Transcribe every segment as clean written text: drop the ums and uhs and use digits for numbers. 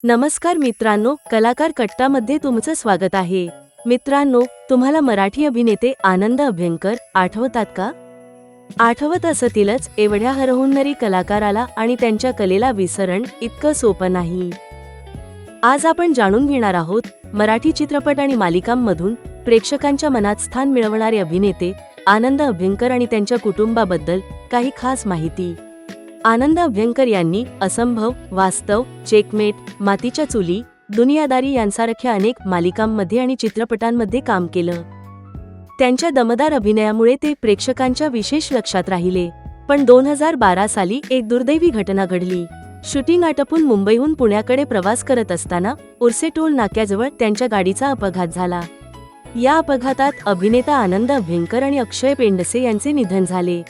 नमस्कार मित्रांनो, कलाकार कट्टामध्ये तुमचं स्वागत आहे। मित्रांनो, तुम्हाला मराठी अभिनेते आनंद अभ्यंकर आठवतात का? आठवत असतीलच, एवढ्या हरहुन्नरी कलाकाराला आणि त्यांच्या कलेला विसरण इतकं सोपं नाही। आज आपण जाणून घेणार आहोत मराठी चित्रपट आणि मालिकांमधून प्रेक्षकांच्या मनात स्थान मिळवणारे अभिनेते आनंद अभ्यंकर आणि त्यांच्या कुटुंबाबद्दल काही खास माहिती। आनंद अभ्यंकर यांनी असंभव, वास्तव, चेकमेट, मातीच्या चुली, दुनियादारी यांसारख्या अनेक मालिकांमध्ये आणि चित्रपटांमध्ये काम केलं। त्यांच्या दमदार अभिनयामुळे ते प्रेक्षकांच्या विशेष लक्षात राहिले। पण 2012 साली एक दुर्दैवी घटना घडली। शूटिंग आटोपून मुंबईहून पुण्याकडे प्रवास करत असताना उर्से टोल नाक्याजवळ त्यांच्या गाडीचा अपघात झाला। या अपघातात अभिनेता आनंद अभ्यंकर आणि अक्षय पेंडसे यांचे निधन झाले।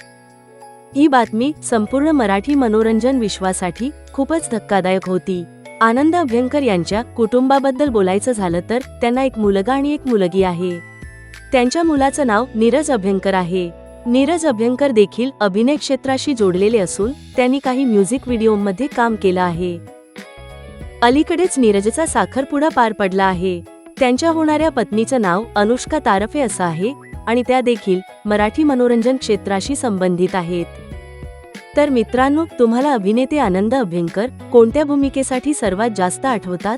ही बातमी संपूर्ण मराठी मनोरंजन विश्वासाठी खूपच धक्कादायक होती। आनंद अभ्यंकर यांच्या कुटुंबाबद्दल बोलायचं झालं तर त्यांना एक मुलगा आणि एक मुलगी आहे। त्यांच्या मुलाचं नाव नीरज अभ्यंकर आहे। नीरज अभ्यंकर देखील अभिनय क्षेत्राशी जोडलेले असून त्यांनी काही म्युझिक व्हिडिओमध्ये काम केलं आहे। अलीकडेच नीरजचा साखरपुडा पार पडला आहे। त्यांच्या होणाऱ्या पत्नीचं नाव अनुष्का तारफे असं आहे आणि त्या देखील मराठी मनोरंजन क्षेत्राशी संबंधित आहेत। तर मित्रांनो, तुम्हाला अभिनेते आनंद अभ्यंकर कोणत्या भूमिकेसाठी सर्वात जास्त आठवतात?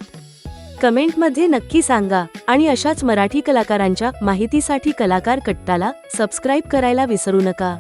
कमेंटमध्ये नक्की सांगा आणि अशाच मराठी कलाकारांच्या माहितीसाठी कलाकार कट्टाला सबस्क्राईब करायला विसरू नका।